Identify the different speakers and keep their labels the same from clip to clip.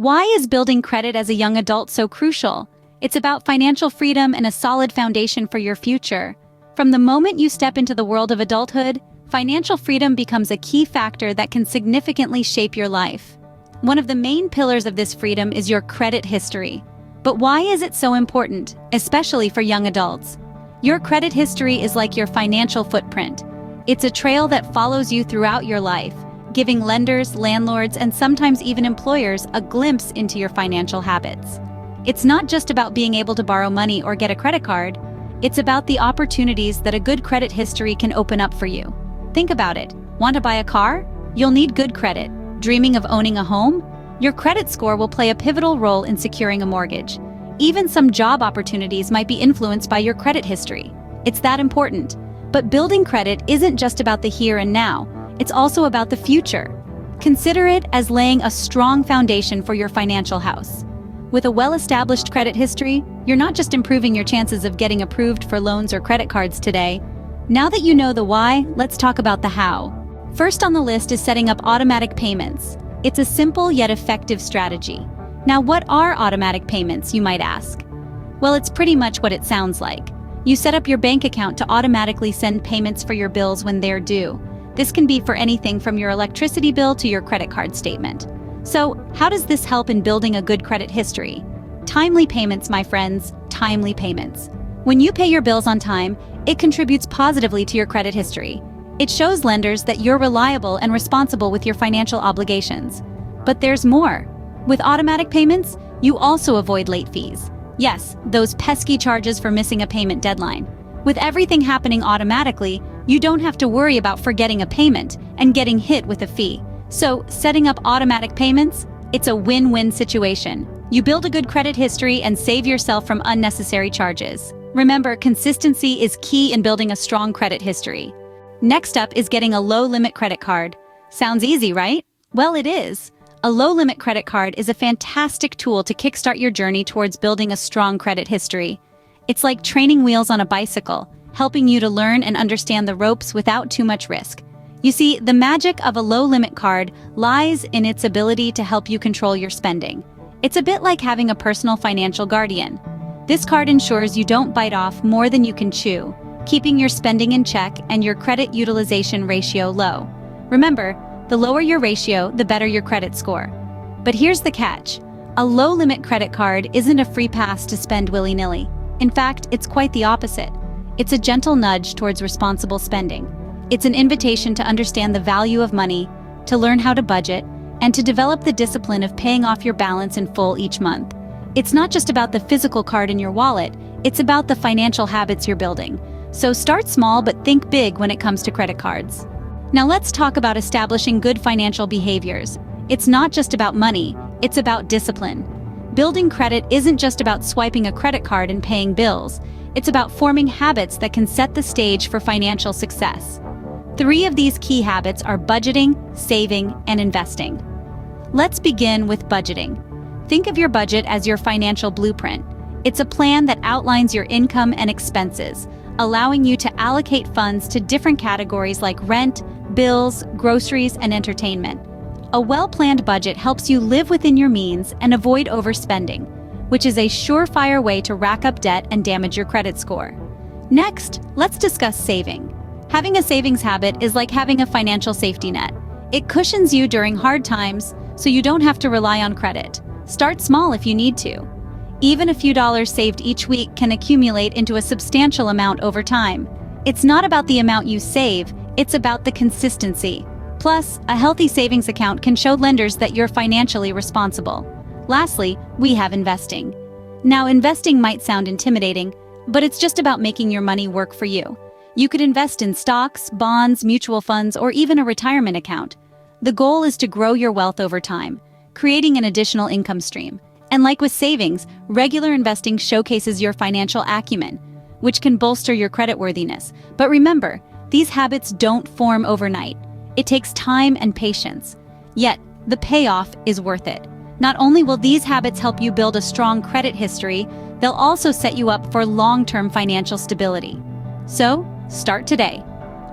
Speaker 1: Why is building credit as a young adult so crucial? It's about financial freedom and a solid foundation for your future. From the moment you step into the world of adulthood, financial freedom becomes a key factor that can significantly shape your life. One of the main pillars of this freedom is your credit history. But why is it so important, especially for young adults? Your credit history is like your financial footprint. It's a trail that follows you throughout your life, giving lenders, landlords, and sometimes even employers a glimpse into your financial habits. It's not just about being able to borrow money or get a credit card. It's about the opportunities that a good credit history can open up for you. Think about it. Want to buy a car? You'll need good credit. Dreaming of owning a home? Your credit score will play a pivotal role in securing a mortgage. Even some job opportunities might be influenced by your credit history. It's that important. But building credit isn't just about the here and now. It's also about the future. Consider it as laying a strong foundation for your financial house. With a well-established credit history, you're not just improving your chances of getting approved for loans or credit cards today. Now that you know the why, let's talk about the how. First on the list is setting up automatic payments. It's a simple yet effective strategy. Now, what are automatic payments, you might ask? Well, it's pretty much what it sounds like. You set up your bank account to automatically send payments for your bills when they're due. This can be for anything from your electricity bill to your credit card statement. So, how does this help in building a good credit history? Timely payments, my friends, timely payments. When you pay your bills on time, it contributes positively to your credit history. It shows lenders that you're reliable and responsible with your financial obligations. But there's more. With automatic payments, you also avoid late fees. Yes, those pesky charges for missing a payment deadline. With everything happening automatically, you don't have to worry about forgetting a payment and getting hit with a fee. So, setting up automatic payments, it's a win-win situation. You build a good credit history and save yourself from unnecessary charges. Remember, consistency is key in building a strong credit history. Next up is getting a low-limit credit card. Sounds easy, right? Well, it is. A low-limit credit card is a fantastic tool to kickstart your journey towards building a strong credit history. It's like training wheels on a bicycle, helping you to learn and understand the ropes without too much risk. You see, the magic of a low-limit card lies in its ability to help you control your spending. It's a bit like having a personal financial guardian. This card ensures you don't bite off more than you can chew, keeping your spending in check and your credit utilization ratio low. Remember, the lower your ratio, the better your credit score. But here's the catch. A low-limit credit card isn't a free pass to spend willy-nilly. In fact, it's quite the opposite. It's a gentle nudge towards responsible spending. It's an invitation to understand the value of money, to learn how to budget, and to develop the discipline of paying off your balance in full each month. It's not just about the physical card in your wallet, it's about the financial habits you're building. So start small but think big when it comes to credit cards. Now let's talk about establishing good financial behaviors. It's not just about money, it's about discipline. Building credit isn't just about swiping a credit card and paying bills. It's about forming habits that can set the stage for financial success. 3 of these key habits are budgeting, saving, and investing. Let's begin with budgeting. Think of your budget as your financial blueprint. It's a plan that outlines your income and expenses, allowing you to allocate funds to different categories like rent, bills, groceries, and entertainment. A well-planned budget helps you live within your means and avoid overspending, which is a surefire way to rack up debt and damage your credit score. Next, let's discuss saving. Having a savings habit is like having a financial safety net. It cushions you during hard times, so you don't have to rely on credit. Start small if you need to. Even a few dollars saved each week can accumulate into a substantial amount over time. It's not about the amount you save, it's about the consistency. Plus, a healthy savings account can show lenders that you're financially responsible. Lastly, we have investing. Now, investing might sound intimidating, but it's just about making your money work for you. You could invest in stocks, bonds, mutual funds, or even a retirement account. The goal is to grow your wealth over time, creating an additional income stream. And like with savings, regular investing showcases your financial acumen, which can bolster your creditworthiness. But remember, these habits don't form overnight. It takes time and patience. Yet, the payoff is worth it. Not only will these habits help you build a strong credit history, they'll also set you up for long-term financial stability. So, start today.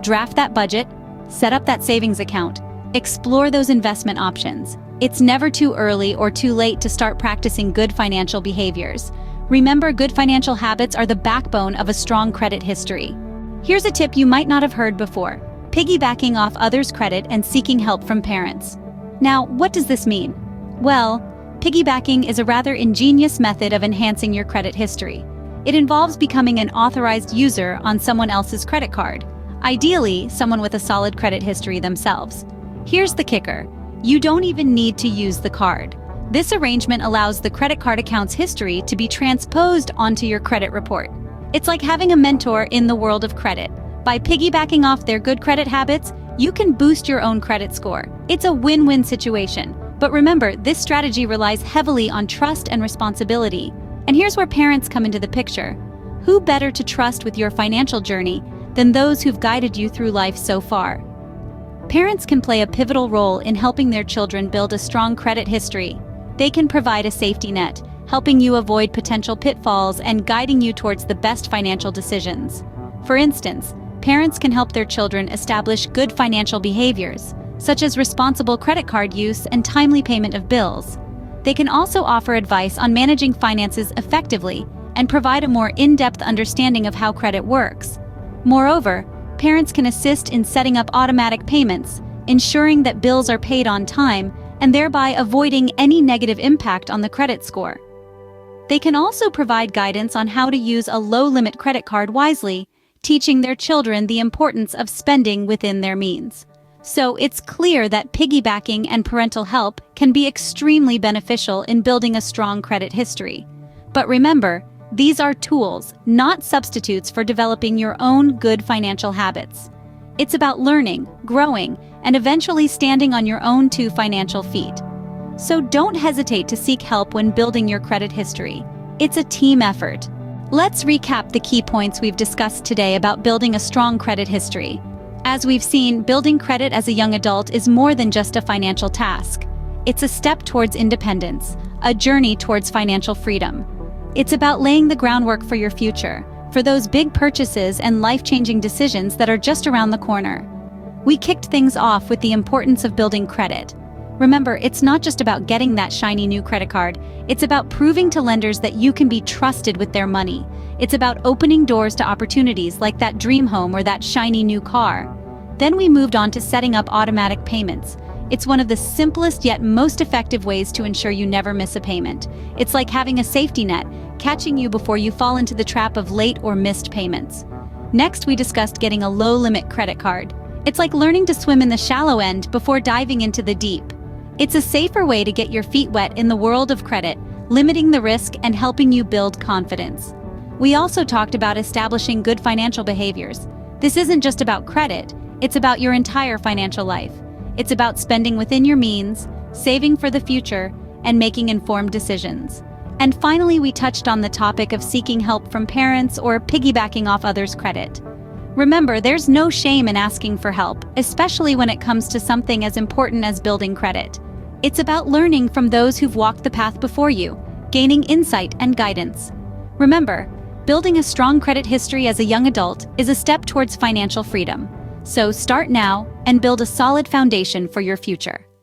Speaker 1: Draft that budget, set up that savings account, explore those investment options, It's never too early or too late to start practicing good financial behaviors. Remember, good financial habits are the backbone of a strong credit history. Here's a tip you might not have heard before: piggybacking off others' credit and seeking help from parents. Now, what does this mean? Well, piggybacking is a rather ingenious method of enhancing your credit history. It involves becoming an authorized user on someone else's credit card, ideally someone with a solid credit history themselves. Here's the kicker: you don't even need to use the card. This arrangement allows the credit card account's history to be transposed onto your credit report. It's like having a mentor in the world of credit. By piggybacking off their good credit habits, you can boost your own credit score. It's a win-win situation. But remember, this strategy relies heavily on trust and responsibility. And here's where parents come into the picture. Who better to trust with your financial journey than those who've guided you through life so far? Parents can play a pivotal role in helping their children build a strong credit history. They can provide a safety net, helping you avoid potential pitfalls and guiding you towards the best financial decisions. For instance, parents can help their children establish good financial behaviors, such as responsible credit card use and timely payment of bills. They can also offer advice on managing finances effectively and provide a more in-depth understanding of how credit works. Moreover, parents can assist in setting up automatic payments, ensuring that bills are paid on time, and thereby avoiding any negative impact on the credit score. They can also provide guidance on how to use a low-limit credit card wisely, teaching their children the importance of spending within their means. So it's clear that piggybacking and parental help can be extremely beneficial in building a strong credit history. But remember, these are tools, not substitutes for developing your own good financial habits. It's about learning, growing, and eventually standing on your own two financial feet. So don't hesitate to seek help when building your credit history. It's a team effort. Let's recap the key points we've discussed today about building a strong credit history. As we've seen, building credit as a young adult is more than just a financial task. It's a step towards independence, a journey towards financial freedom. It's about laying the groundwork for your future, for those big purchases and life-changing decisions that are just around the corner. We kicked things off with the importance of building credit. Remember, it's not just about getting that shiny new credit card. It's about proving to lenders that you can be trusted with their money. It's about opening doors to opportunities like that dream home or that shiny new car. Then we moved on to setting up automatic payments. It's one of the simplest yet most effective ways to ensure you never miss a payment. It's like having a safety net, catching you before you fall into the trap of late or missed payments. Next, we discussed getting a low-limit credit card. It's like learning to swim in the shallow end before diving into the deep. It's a safer way to get your feet wet in the world of credit, limiting the risk and helping you build confidence. We also talked about establishing good financial behaviors. This isn't just about credit, it's about your entire financial life. It's about spending within your means, saving for the future, and making informed decisions. And finally, we touched on the topic of seeking help from parents or piggybacking off others' credit. Remember, there's no shame in asking for help, especially when it comes to something as important as building credit. It's about learning from those who've walked the path before you, gaining insight and guidance. Remember, building a strong credit history as a young adult is a step towards financial freedom. So start now and build a solid foundation for your future.